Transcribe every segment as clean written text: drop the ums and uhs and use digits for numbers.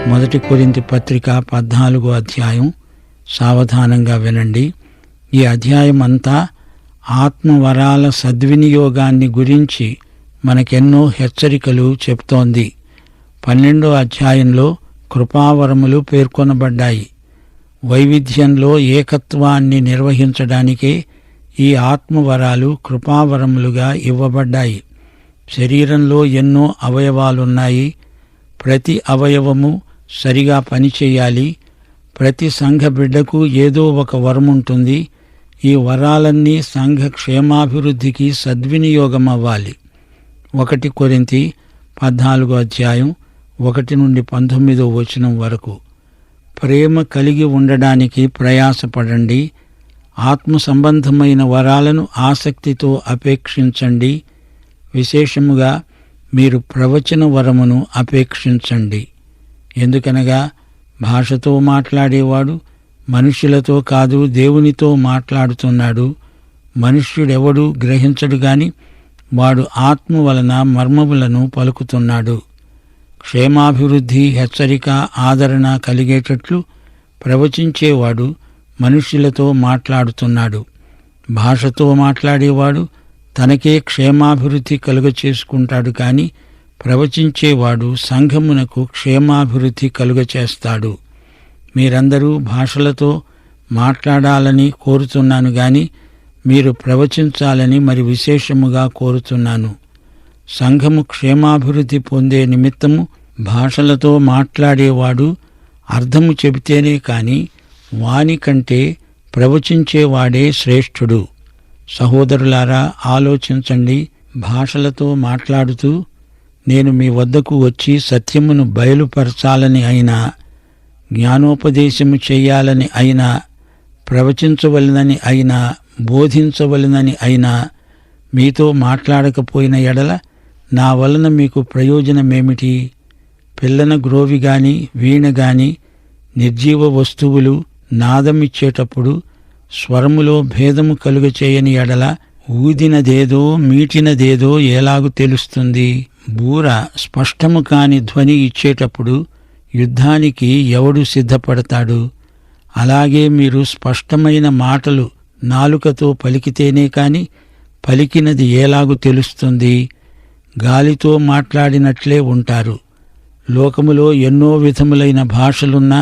మొదటి కొరింథీ పత్రిక 14వ అధ్యాయం. సావధానంగా వినండి. ఈ అధ్యాయం అంతా ఆత్మవరాల సద్వినియోగాన్ని గురించి మనకెన్నో హెచ్చరికలు చెప్తోంది. 12వ అధ్యాయంలో కృపావరములు పేర్కొనబడ్డాయి. వైవిధ్యంలో ఏకత్వాన్ని నిర్వహించడానికే ఈ ఆత్మవరాలు కృపావరములుగా ఇవ్వబడ్డాయి. శరీరంలో ఎన్నో అవయవాలున్నాయి. ప్రతి అవయవము సరిగా పనిచేయాలి. ప్రతి సంఘ బిడ్డకు ఏదో ఒక వరముంటుంది. ఈ వరాలన్నీ సంఘ క్షేమాభివృద్ధికి సద్వినియోగమవ్వాలి. 1 కొరింథీ 14వ అధ్యాయం 1 నుండి 19వ వచనం వరకు. ప్రేమ కలిగి ఉండడానికి ప్రయాసపడండి. ఆత్మ సంబంధమైన వరాలను ఆసక్తితో అపేక్షించండి. విశేషముగా మీరు ప్రవచన వరమును అపేక్షించండి. ఎందుకనగా భాషతో మాట్లాడేవాడు మనుష్యులతో కాదు, దేవునితో మాట్లాడుతున్నాడు. మనుష్యుడెవడూ గ్రహించడు గాని వాడు ఆత్మ వలన మర్మములను పలుకుతున్నాడు. క్షేమాభివృద్ధి, హెచ్చరిక, ఆదరణ కలిగేటట్లు ప్రవచించేవాడు మనుష్యులతో మాట్లాడుతున్నాడు. భాషతో మాట్లాడేవాడు తనకే క్షేమాభివృద్ధి కలుగచేసుకుంటాడు కాని ప్రవచించేవాడు సంఘమునకు క్షేమాభివృద్ధి కలుగచేస్తాడు. మీరందరూ భాషలతో మాట్లాడాలని కోరుతున్నాను గాని మీరు ప్రవచించాలని మరి విశేషముగా కోరుతున్నాను. సంఘము క్షేమాభివృద్ధి పొందే నిమిత్తము భాషలతో మాట్లాడేవాడు అర్థము చెబితేనే కాని వాని కంటే ప్రవచించేవాడే శ్రేష్ఠుడు. సహోదరులారా, ఆలోచించండి. భాషలతో మాట్లాడుతూ నేను మీ వద్దకు వచ్చి సత్యమును బయలుపరచాలని అయినా, జ్ఞానోపదేశము చెయ్యాలని అయినా, ప్రవచించవలనని అయినా, బోధించవలనని అయినా మీతో మాట్లాడకపోయిన ఎడల నా వలన మీకు ప్రయోజనమేమిటి? పిల్లన గ్రోవి గాని వీణ గాని నిర్జీవ వస్తువులు నాదమిచ్చేటప్పుడు స్వరములో భేదము కలుగచేయని ఎడల ఊదినదేదో మీటినదేదో ఎలాగు తెలుస్తుంది? బూర స్పష్టము కాని ధ్వని ఇచ్చేటప్పుడు యుద్ధానికి ఎవడు సిద్ధపడతాడు? అలాగే మీరు స్పష్టమైన మాటలు నాలుకతో పలికితేనే కాని పలికినది ఎలాగు తెలుస్తుంది? గాలితో మాట్లాడినట్లే ఉంటారు. లోకములో ఎన్నో విధములైన భాషలున్నా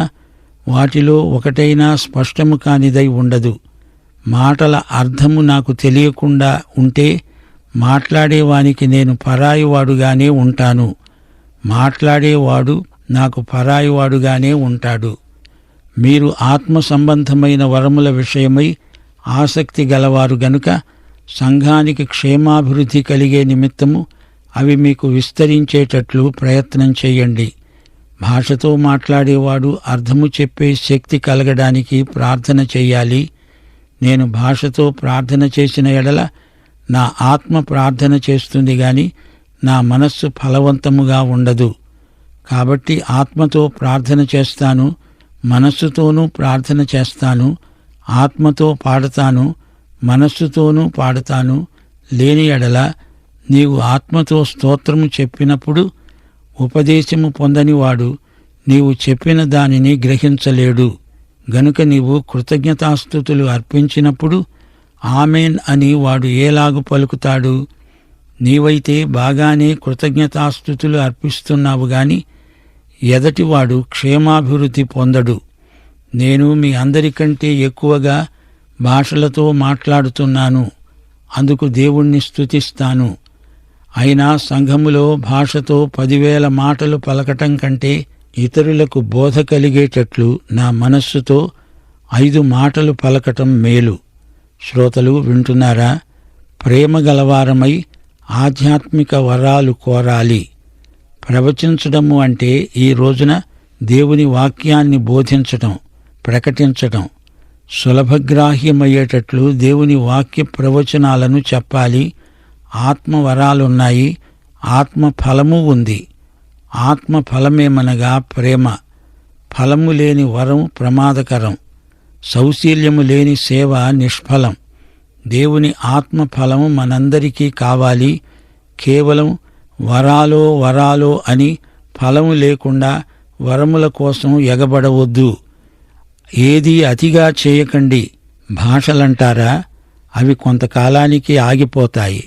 వాటిలో ఒకటైనా స్పష్టము కానిదై ఉండదు. మాటల అర్థము నాకు తెలియకుండా ఉంటే మాట్లాడేవానికి నేను పరాయివాడుగానే ఉంటాను. మాట్లాడేవాడు నాకు పరాయివాడుగానే ఉంటాడు. మీరు ఆత్మ సంబంధమైన వరముల విషయమై ఆసక్తి గలవారు గనుక సంఘానికి క్షేమాభివృద్ధి కలిగే నిమిత్తము అవి మీకు విస్తరించేటట్లు ప్రయత్నం చెయ్యండి. భాషతో మాట్లాడేవాడు అర్థము చెప్పే శక్తి కలగడానికి ప్రార్థన చెయ్యాలి. నేను భాషతో ప్రార్థన చేసిన ఎడల నా ఆత్మ ప్రార్థన చేస్తుంది గాని నా మనస్సు ఫలవంతముగా ఉండదు. కాబట్టి ఆత్మతో ప్రార్థన చేస్తాను, మనస్సుతోనూ ప్రార్థన చేస్తాను. ఆత్మతో పాడతాను, మనస్సుతోనూ పాడతాను. లేని ఎడల నీవు ఆత్మతో స్తోత్రము చెప్పినప్పుడు ఉపదేశము పొందనివాడు నీవు చెప్పిన దానిని గ్రహించలేడు. గనుక నీవు కృతజ్ఞతాస్తుతులు అర్పించినప్పుడు ఆమేన్ అని వాడు ఏలాగు పలుకుతాడు? నీవైతే బాగానే కృతజ్ఞతాస్తుతులు అర్పిస్తున్నావు గాని ఎదటివాడు క్షేమాభివృద్ధి పొందడు. నేను మీ అందరికంటే ఎక్కువగా భాషలతో మాట్లాడుతున్నాను, అందుకు దేవుణ్ణి స్తుతిస్తాను. అయినా సంఘములో భాషతో 10,000 మాటలు పలకటం కంటే ఇతరులకు బోధ కలిగేటట్లు నా మనస్సుతో 5 మాటలు పలకటం మేలు. శ్రోతలు వింటున్నారా? ప్రేమ గలవారమై ఆధ్యాత్మిక వరాలు కోరాలి. ప్రవచించడము అంటే ఈ రోజున దేవుని వాక్యాన్ని బోధించటం, ప్రకటించటం. సులభగ్రాహ్యమయ్యేటట్లు దేవుని వాక్య ప్రవచనాలను చెప్పాలి. ఆత్మవరాలున్నాయి, ఆత్మ ఫలము ఉంది. ఆత్మ ఫలమేమనగా ప్రేమ. ఫలము లేని వరం ప్రమాదకరం. సౌశీల్యము లేని సేవ నిష్ఫలం. దేవుని ఆత్మ ఫలము మనందరికీ కావాలి. కేవలం వరాలో అని ఫలము లేకుండా వరముల కోసం ఎగబడవద్దు. ఏదీ అతిగా చేయకండి. భాషలంటారా, అవి కొంతకాలానికి ఆగిపోతాయి.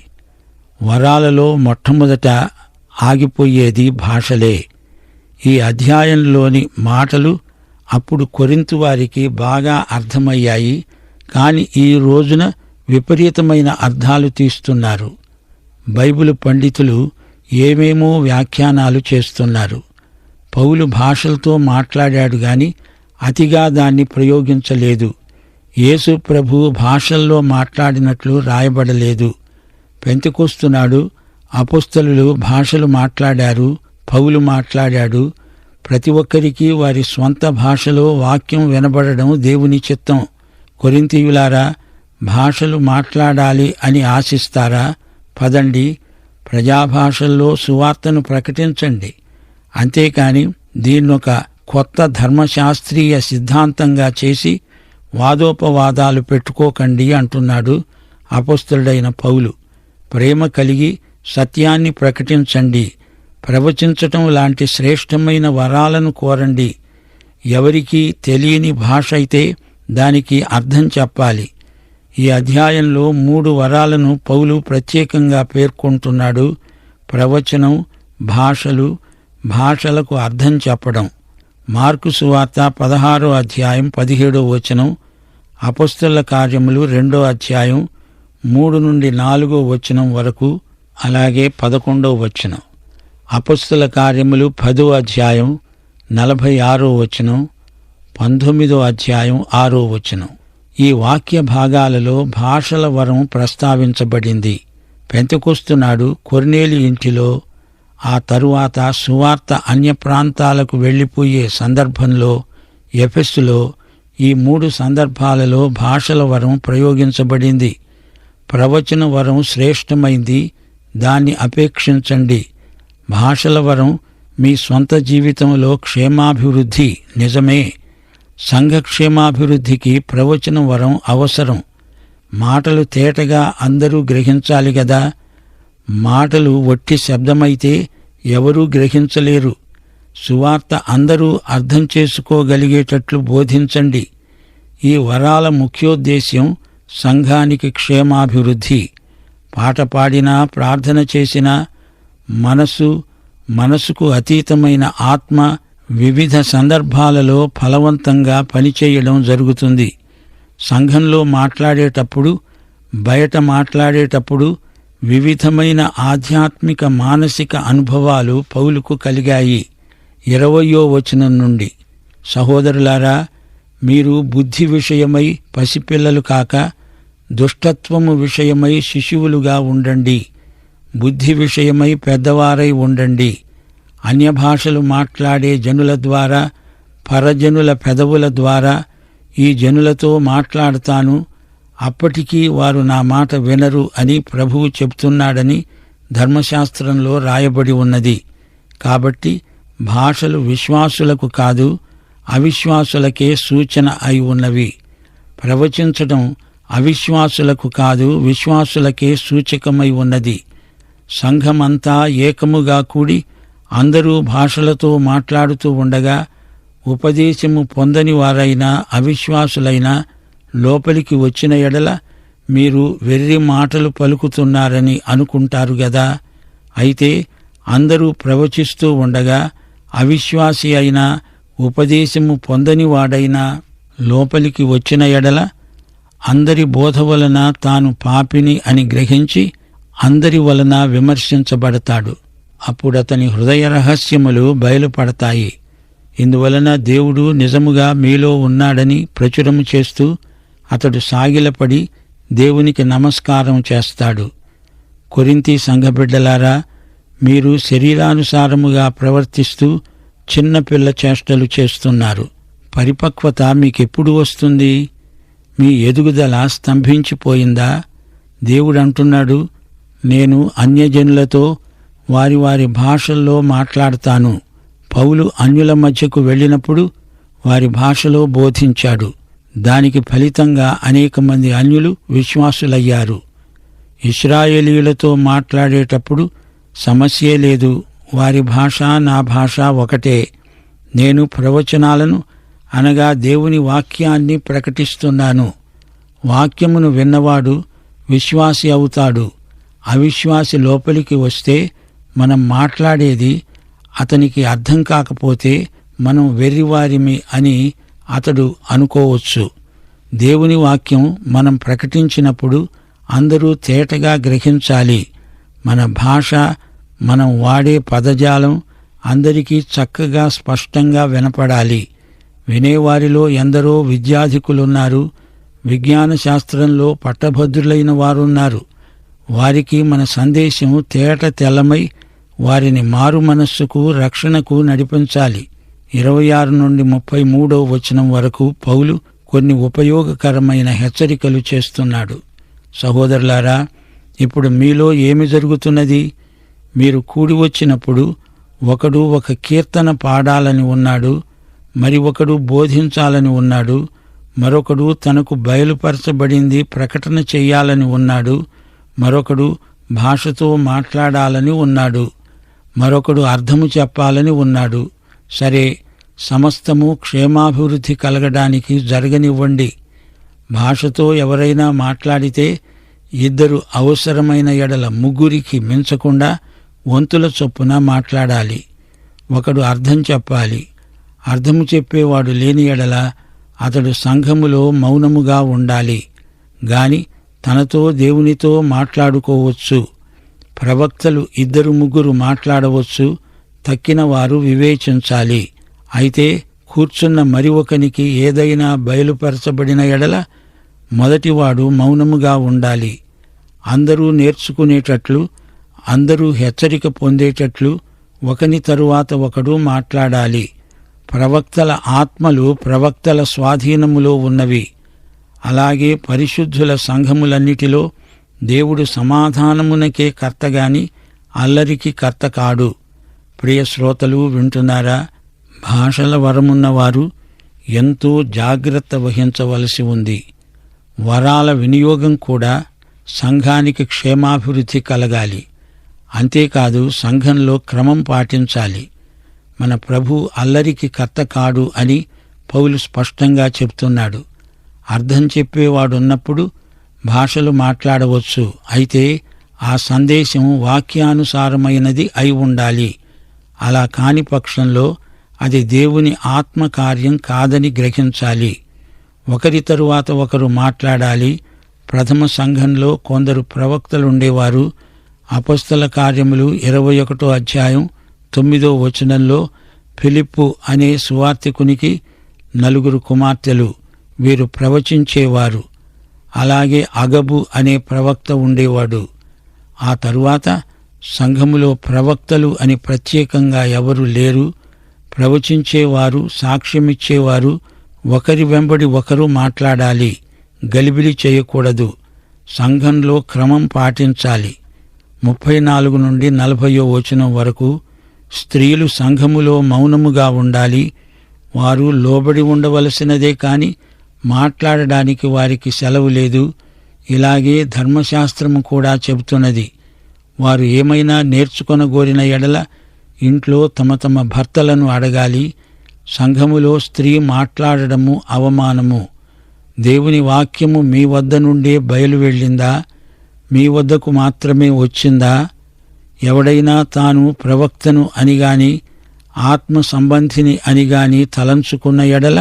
వరాలలో మొట్టమొదట ఆగిపోయేది భాషలే. ఈ అధ్యాయంలోని మాటలు అప్పుడు కొరింథు వారికి బాగా అర్థమయ్యాయి. కాని ఈ రోజున విపరీతమైన అర్థాలు తీస్తున్నారు. బైబిలు పండితులు ఏమేమో వ్యాఖ్యానాలు చేస్తున్నారు. పౌలు భాషలతో మాట్లాడాడు గాని అతిగా దాన్ని ప్రయోగించలేదు. యేసు ప్రభువు భాషల్లో మాట్లాడినట్లు రాయబడలేదు. పెంతెకొస్తు నాడు అపొస్తలులు భాషలు మాట్లాడారు, పౌలు మాట్లాడాడు. ప్రతి ఒక్కరికి వారి స్వంత భాషలో వాక్యం వినబడడం దేవుని చిత్తం. కొరింథీయులారా, భాషలు మాట్లాడాలి అని ఆశిస్తారా? పదండి, ప్రజాభాషల్లో సువార్తను ప్రకటించండి. అంతేకాని దీన్నొక కొత్త ధర్మశాస్త్రీయ సిద్ధాంతంగా చేసి వాదోపవాదాలు పెట్టుకోకండి అంటున్నాడు అపొస్తలుడైన పౌలు. ప్రేమ కలిగి సత్యాన్ని ప్రకటించండి. ప్రవచించటం లాంటి శ్రేష్టమైన వరాలను కోరండి. ఎవరికీ తెలియని భాష అయితే దానికి అర్థం చెప్పాలి. ఈ అధ్యాయంలో 3 వరాలను పౌలు ప్రత్యేకంగా పేర్కొంటున్నాడు. ప్రవచనం, భాషలు, భాషలకు అర్థం చెప్పడం. మార్కు సువార్త 16వ అధ్యాయం 17వ వచనం, అపొస్తలుల కార్యములు 2వ అధ్యాయం 3 నుండి 4వ వచనం వరకు, అలాగే 11వ వచనం. అపొస్తలుల కార్యములు 10వ అధ్యాయం 46వ వచనం, 19వ అధ్యాయం 6వ వచనం. ఈ వాక్య భాగాలలో భాషల వరం ప్రస్తావించబడింది. పెంతెకొస్తు నాడు కొర్నేలి ఇంటిలో, ఆ తరువాత సువార్త అన్య ప్రాంతాలకు వెళ్లిపోయే సందర్భంలో, ఎఫెసులో, ఈ 3 సందర్భాలలో భాషల వరం ప్రయోగించబడింది. ప్రవచన వరం శ్రేష్టమైంది, దాన్ని అపేక్షించండి. భాషల వరం మీ స్వంత జీవితంలో క్షేమాభివృద్ధి నిజమే. సంఘక్షేమాభివృద్ధికి ప్రవచన వరం అవసరం. మాటలు తేటగా అందరూ గ్రహించాలి గదా. మాటలు వట్టి శబ్దమైతే ఎవరూ గ్రహించలేరు. సువార్త అందరూ అర్థం చేసుకోగలిగేటట్లు బోధించండి. ఈ వరాల ముఖ్యోద్దేశ్యం సంఘానికి క్షేమాభివృద్ధి. పాట పాడినా, ప్రార్థన చేసినా మనసుకు అతీతమైన ఆత్మ వివిధ సందర్భాలలో ఫలవంతంగా పనిచేయడం జరుగుతుంది. సంఘంలో మాట్లాడేటప్పుడు, బయట మాట్లాడేటప్పుడు వివిధమైన ఆధ్యాత్మిక మానసిక అనుభవాలు పౌలుకు కలిగాయి. 20వ వచనం నుండి, సహోదరులారా, మీరు బుద్ధి విషయమై పసిపిల్లలు కాక దుష్టత్వము విషయమై శిశువులుగా ఉండండి. బుద్ధి విషయమై పెద్దవారై ఉండండి. అన్యభాషలు మాట్లాడే జనుల ద్వారా, పరజనుల పెదవుల ద్వారా ఈ జనులతో మాట్లాడతాను, అప్పటికీ వారు నా మాట వినరు అని ప్రభువు చెబుతున్నాడని ధర్మశాస్త్రంలో రాయబడి ఉన్నది. కాబట్టి భాషలు విశ్వాసులకు కాదు, అవిశ్వాసులకే సూచన అయి ఉన్నవి. ప్రవచించడం అవిశ్వాసులకు కాదు, విశ్వాసులకే సూచకమై ఉన్నది. సంఘమంతా ఏకముగా కూడి అందరూ భాషలతో మాట్లాడుతూ ఉండగా ఉపదేశము పొందని వారైనా అవిశ్వాసులైనా లోపలికి వచ్చిన ఎడల మీరు వెర్రి మాటలు పలుకుతున్నారని అనుకుంటారు గదా. అయితే అందరూ ప్రవచిస్తూ ఉండగా అవిశ్వాసి అయినా ఉపదేశము పొందని వాడైనా లోపలికి వచ్చిన ఎడల అందరి బోధ వలన తాను పాపిని అని గ్రహించి అందరి వలన విమర్శించబడతాడు. అప్పుడతని హృదయ రహస్యములు బయలుపడతాయి. ఇందువలన దేవుడు నిజముగా మీలో ఉన్నాడని ప్రచురము చేస్తూ అతడు సాగిలపడి దేవునికి నమస్కారం చేస్తాడు. కొరింథీ సంఘబిడ్డలారా, మీరు శరీరానుసారముగా ప్రవర్తిస్తూ చిన్నపిల్ల చేష్టలు చేస్తున్నారు. పరిపక్వత మీకెప్పుడు వస్తుంది? మీ ఎదుగుదల స్తంభించిపోయిందా? దేవుడంటున్నాడు, నేను అన్యజనులతో వారి వారి భాషల్లో మాట్లాడతాను. పౌలు అన్యుల మధ్యకు వెళ్ళినప్పుడు వారి భాషలో బోధించాడు. దానికి ఫలితంగా అనేక మంది అన్యులు విశ్వాసులయ్యారు. ఇశ్రాయేలీయులతో మాట్లాడేటప్పుడు సమస్యే లేదు. వారి భాష నా భాష ఒకటే. నేను ప్రవచనాలను అనగా దేవుని వాక్యాన్ని ప్రకటిస్తున్నాను. వాక్యమును విన్నవాడు విశ్వాసి అవుతాడు. అవిశ్వాసి లోపలికి వస్తే మనం మాట్లాడేది అతనికి అర్థం కాకపోతే మనం వెర్రివారిమి అని అతడు అనుకోవచ్చు. దేవుని వాక్యం మనం ప్రకటించినప్పుడు అందరూ తేటగా గ్రహించాలి. మన భాష, మనం వాడే పదజాలం అందరికీ చక్కగా స్పష్టంగా వినపడాలి. వినేవారిలో ఎందరో విద్యాధికులున్నారు, విజ్ఞాన శాస్త్రంలో పట్టభద్రులైన వారున్నారు. వారికి మన సందేశం తేట తెల్లమై వారిని మారు మనస్సుకు, రక్షణకు నడిపించాలి. 26 నుండి 33వ వచనం వరకు పౌలు కొన్ని ఉపయోగకరమైన హెచ్చరికలు చేస్తున్నాడు. సహోదరులారా, ఇప్పుడు మీలో ఏమి జరుగుతున్నది? మీరు కూడి వచ్చినప్పుడు ఒకడు ఒక కీర్తన పాడాలని ఉన్నాడు, మరి ఒకడు బోధించాలని ఉన్నాడు, మరొకడు తనకు బయలుపరచబడింది ప్రకటన చెయ్యాలని ఉన్నాడు, మరొకడు భాషతో మాట్లాడాలని ఉన్నాడు, మరొకడు అర్థము చెప్పాలని ఉన్నాడు. సరే, సమస్తము క్షేమాభివృద్ధి కలగడానికి జరగనివ్వండి. భాషతో ఎవరైనా మాట్లాడితే 2 అవసరమైన ఎడల 3 మించకుండా వంతుల చొప్పున మాట్లాడాలి. ఒకడు అర్థం చెప్పాలి. అర్థము చెప్పేవాడు లేని ఎడల అతడు సంఘములో మౌనముగా ఉండాలి గాని తనతో దేవునితో మాట్లాడుకోవచ్చు. ప్రవక్తలు 2-3 మాట్లాడవచ్చు, తక్కిన వారు వివేచించాలి. అయితే కూర్చున్న మరి ఒకనికి ఏదైనా బయలుపరచబడిన ఎడల మొదటివాడు మౌనముగా ఉండాలి. అందరూ నేర్చుకునేటట్లు, అందరూ హెచ్చరిక పొందేటట్లు ఒకని తరువాత ఒకడు మాట్లాడాలి. ప్రవక్తల ఆత్మలు ప్రవక్తల స్వాధీనములో ఉన్నవి. అలాగే పరిశుద్ధుల సంఘములన్నిటిలో దేవుడు సమాధానమునకే కర్తగాని అల్లరికి కర్త కాడు. ప్రియ శ్రోతలు వింటున్నారా? భాషల వరమున్నవారు ఎంతో జాగ్రత్త వహించవలసి ఉంది. వరాల వినియోగం కూడా సంఘానికి క్షేమాభివృద్ధి కలగాలి. అంతేకాదు, సంఘంలో క్రమం పాటించాలి. మన ప్రభు అల్లరికి కర్త కాడు అని పౌలు స్పష్టంగా చెప్తున్నాడు. అర్థం చెప్పేవాడున్నప్పుడు భాషలు మాట్లాడవచ్చు. అయితే ఆ సందేశం వాక్యానుసారమైనది అయి ఉండాలి. అలా కాని పక్షంలో అది దేవుని ఆత్మకార్యం కాదని గ్రహించాలి. ఒకరి తరువాత ఒకరు మాట్లాడాలి. ప్రథమ సంఘంలో కొందరు ప్రవక్తలుండేవారు. అపొస్తల కార్యములు 21వ అధ్యాయం 9వ వచనంలో ఫిలిప్పు అనే సువార్తికునికి 4 కుమార్తెలు. వీరు ప్రవచించేవారు. అలాగే అగబు అనే ప్రవక్త ఉండేవాడు. ఆ తరువాత సంఘములో ప్రవక్తలు అని ప్రత్యేకంగా ఎవరు లేరు. ప్రవచించేవారు, సాక్ష్యమిచ్చేవారు ఒకరి వెంబడి ఒకరు మాట్లాడాలి. గలిబిలి చేయకూడదు. సంఘంలో క్రమం పాటించాలి. 34 నుండి 40వ వచనం వరకు స్త్రీలు సంఘములో మౌనముగా ఉండాలి. వారు లోబడి ఉండవలసినదే కాని మాట్లాడడానికి వారికి సెలవు లేదు. ఇలాగే ధర్మశాస్త్రము కూడా చెబుతున్నది. వారు ఏమైనా నేర్చుకొనగోరిన ఎడల ఇంట్లో తమ తమ భర్తలను అడగాలి. సంఘములో స్త్రీ మాట్లాడడము అవమానము. దేవుని వాక్యము మీ వద్ద నుండే బయలు వెళ్ళిందా? మీ వద్దకు మాత్రమే వచ్చిందా? ఎవడైనా తాను ప్రవక్తను అనిగాని ఆత్మ సంబంధిని అనిగాని తలంచుకున్న ఎడల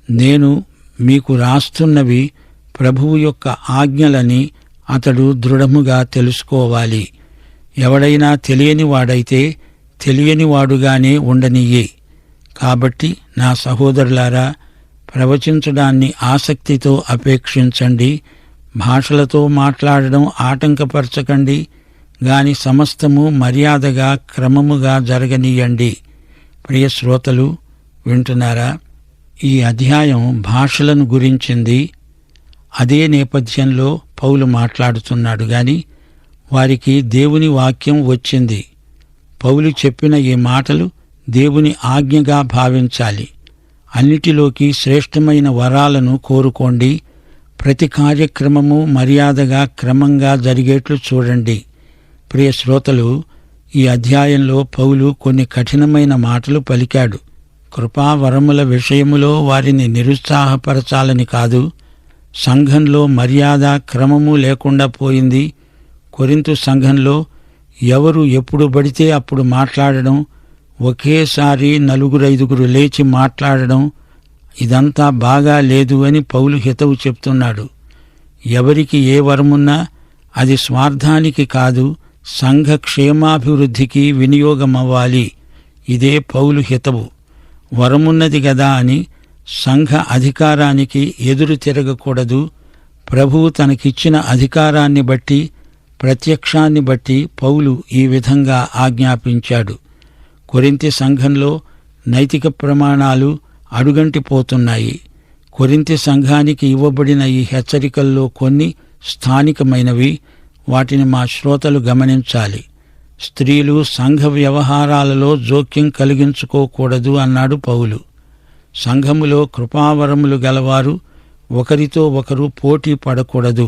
నేను మీకు రాస్తున్నవి ప్రభువు యొక్క ఆజ్ఞలని అతడు దృఢముగా తెలుసుకోవాలి. ఎవడైనా తెలియనివాడైతే తెలియనివాడుగానే ఉండనియ్యి. కాబట్టి నా సహోదరులారా, ప్రవచించడాన్ని ఆసక్తితో అపేక్షించండి. భాషలతో మాట్లాడడం ఆటంకపరచకండి గాని సమస్తము మర్యాదగా క్రమముగా జరగనీయండి. ప్రియ శ్రోతలు వింటున్నారా? ఈ అధ్యాయం భాషలను గురించింది. అదే నేపథ్యంలో పౌలు మాట్లాడుతున్నాడు గాని వారికి దేవుని వాక్యం వచ్చింది. పౌలు చెప్పిన ఈ మాటలు దేవుని ఆజ్ఞగా భావించాలి. అన్నిటిలోకి శ్రేష్టమైన వరాలను కోరుకోండి. ప్రతి కార్యక్రమము మర్యాదగా క్రమంగా జరిగేట్లు చూడండి. ప్రియ శ్రోతలు, ఈ అధ్యాయంలో పౌలు కొన్ని కఠినమైన మాటలు పలికాడు. కృపావరముల విషయములో వారిని నిరుత్సాహపరచాలని కాదు. సంఘంలో మర్యాద క్రమము లేకుండా పోయింది. కొరింథు సంఘంలో ఎవరు ఎప్పుడు పడితే అప్పుడు మాట్లాడడం, ఒకేసారి 4-5 లేచి మాట్లాడడం, ఇదంతా బాగా లేదు అని పౌలు హితవు చెప్తున్నాడు. ఎవరికి ఏ వరమున్నా అది స్వార్థానికి కాదు, సంఘ క్షేమాభివృద్ధికి వినియోగమవ్వాలి. ఇదే పౌలు హితవు. వరమున్నది గదా అని సంఘ అధికారానికి ఎదురు తిరగకూడదు. ప్రభువు తనకిచ్చిన అధికారాన్ని బట్టి, ప్రత్యక్షాన్ని బట్టి పౌలు ఈ విధంగా ఆజ్ఞాపించాడు. కొరింథీ సంఘంలో నైతిక ప్రమాణాలు అడుగంటిపోతున్నాయి. కొరింథీ సంఘానికి ఇవ్వబడిన ఈ హెచ్చరికల్లో కొన్ని స్థానికమైనవి. వాటిని మా శ్రోతలు గమనించాలి. స్త్రీలు సంఘ వ్యవహారాలలో జోక్యం కలిగించుకోకూడదు అన్నాడు పౌలు. సంఘములో కృపావరములు గలవారు ఒకరితో ఒకరు పోటీ పడకూడదు.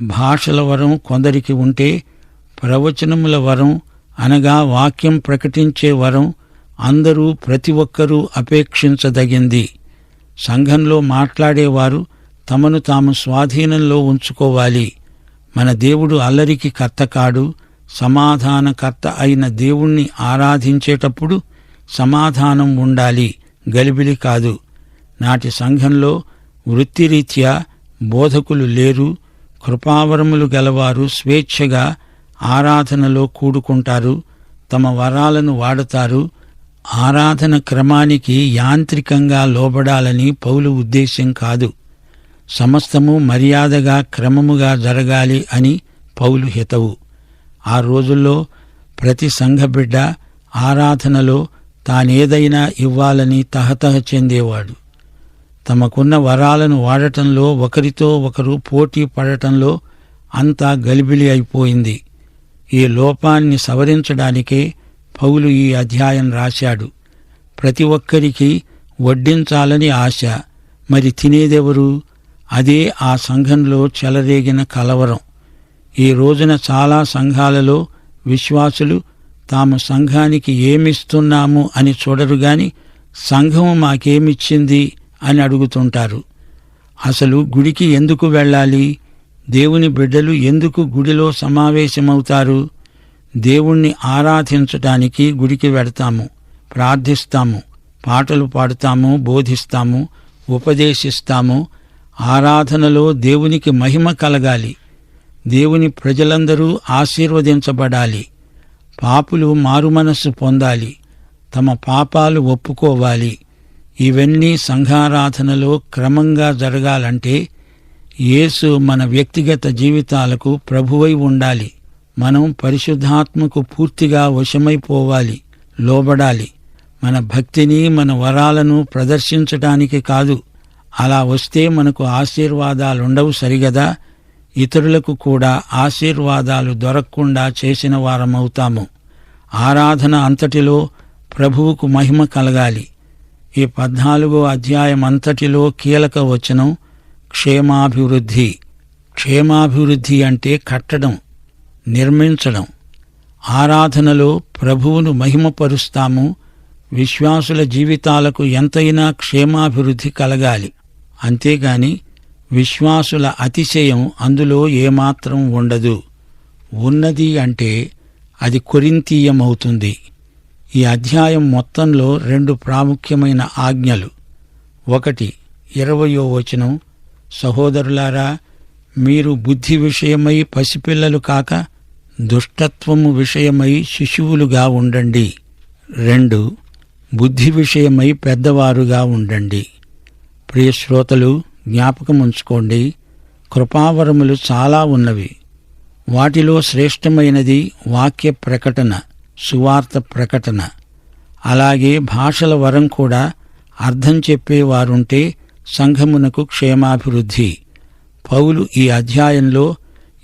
భాషల వరం కొందరికి ఉంటే, ప్రవచనముల వరం అనగా వాక్యం ప్రకటించే వరం అందరూ ప్రతి ఒక్కరూ అపేక్షించదగింది. సంఘంలో మాట్లాడేవారు తమను తాము స్వాధీనంలో ఉంచుకోవాలి. మన దేవుడు అల్లరికి కర్త కాడు. సమాధానకర్త అయిన దేవుణ్ణి ఆరాధించేటప్పుడు సమాధానం ఉండాలి, గలిబిలి కాదు. నాటి సంఘంలో వృత్తిరీత్యా బోధకులు లేరు. కృపావరములు గలవారు స్వేచ్ఛగా ఆరాధనలో కూడుకుంటారు, తమ వరాలను వాడతారు. ఆరాధన క్రమానికి యాంత్రికంగా లోబడాలని పౌలు ఉద్దేశ్యం కాదు. సమస్తము మర్యాదగా క్రమముగా జరగాలి అని పౌలు హితవు. ఆ రోజుల్లో ప్రతి సంఘబిడ్డ ఆరాధనలో తానేదైనా ఇవ్వాలని తహతహ చెందేవాడు. తమకున్న వరాలను వాడటంలో ఒకరితో ఒకరు పోటీ పడటంలో అంతా గలిబిలి అయిపోయింది. ఈ లోపాన్ని సవరించడానికే పౌలు ఈ అధ్యాయం రాశాడు. ప్రతి ఒక్కరికి వడ్డించాలని ఆశ, మరి తినేదెవరు? అదే ఆ సంఘంలో చెలరేగిన కలవరం. ఈ రోజున చాలా సంఘాలలో విశ్వాసులు తాము సంఘానికి ఏమిస్తున్నాము అని చూడరుగాని సంఘం మాకేమిచ్చింది అని అడుగుతుంటారు. అసలు గుడికి ఎందుకు వెళ్ళాలి? దేవుని బిడ్డలు ఎందుకు గుడిలో సమావేశమవుతారు? దేవుణ్ణి ఆరాధించటానికి గుడికి వెడతాము, ప్రార్థిస్తాము, పాటలు పాడుతాము, బోధిస్తాము, ఉపదేశిస్తాము. ఆరాధనలో దేవునికి మహిమ కలగాలి. దేవుని ప్రజలందరూ ఆశీర్వదించబడాలి. పాపులు మారుమనస్సు పొందాలి, తమ పాపాలు ఒప్పుకోవాలి. ఇవన్నీ సంఘారాధనలో క్రమంగా జరగాలంటే యేసు మన వ్యక్తిగత జీవితాలకు ప్రభువై ఉండాలి. మనం పరిశుద్ధాత్మకు పూర్తిగా వశమైపోవాలి, లోబడాలి. మన భక్తిని, మన వరాలను ప్రదర్శించటానికి కాదు. అలా వస్తే మనకు ఆశీర్వాదాలుండవు సరిగదా. ఇతరులకు కూడా ఆశీర్వాదాలు దొరకకుండా చేసిన వారమవుతాము. ఆరాధన అంతటిలో ప్రభువుకు మహిమ కలగాలి. ఈ 14వ అధ్యాయం అంతటిలో కీలక వచనం క్షేమాభివృద్ధి. క్షేమాభివృద్ధి అంటే కట్టడం, నిర్మించడం. ఆరాధనలో ప్రభువును మహిమపరుస్తాము. విశ్వాసుల జీవితాలకు ఎంతైనా క్షేమాభివృద్ధి కలగాలి. అంతేగాని విశ్వాసుల అతిశయం అందులో ఏమాత్రం ఉండదు. ఉన్నది అంటే అది కొరింథీయమవుతుంది. ఈ అధ్యాయం మొత్తంలో 2 ప్రాముఖ్యమైన ఆజ్ఞలు. 1 20వ వచనం, సహోదరులారా, మీరు బుద్ధి విషయమై పసిపిల్లలు కాక దుష్టత్వము విషయమై శిశువులుగా ఉండండి. 2 బుద్ధి విషయమై పెద్దవారుగా ఉండండి. ప్రియ శ్రోతలు, జ్ఞాపకముంచుకోండి, కృపావరములు చాలా ఉన్నవి. వాటిలో శ్రేష్టమైనది వాక్య ప్రకటన, సువార్త ప్రకటన. అలాగే భాషల వరం కూడా. అర్థం చెప్పేవారుంటే సంఘమునకు క్షేమాభివృద్ధి. పౌలు ఈ అధ్యాయంలో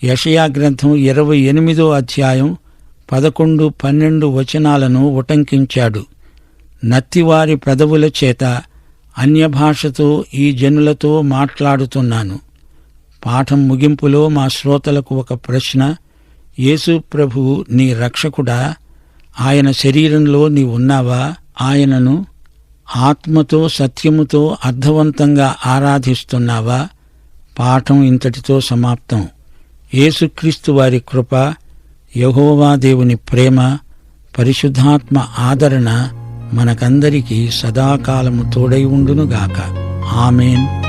యెషయా గ్రంథం 28వ అధ్యాయం 11, 12 వచనాలను ఉటంకించాడు. నత్తివారి పెదవుల చేత అన్యభాషతో ఈ జనులతో మాట్లాడుతున్నాను. పాఠం ముగింపులో మా శ్రోతలకు ఒక ప్రశ్న. యేసు ప్రభువు నీ రక్షకుడా? ఆయన శరీరంలో నీ ఉన్నావా? ఆయనను ఆత్మతో సత్యముతో అర్థవంతంగా ఆరాధిస్తున్నావా? పాఠం ఇంతటితో సమాప్తం. యేసుక్రీస్తు వారి కృప, యెహోవా దేవుని ప్రేమ, పరిశుద్ధాత్మ ఆదరణ మనకందరికీ సదాకాలము తోడై ఉండునుగాక. ఆమేన్.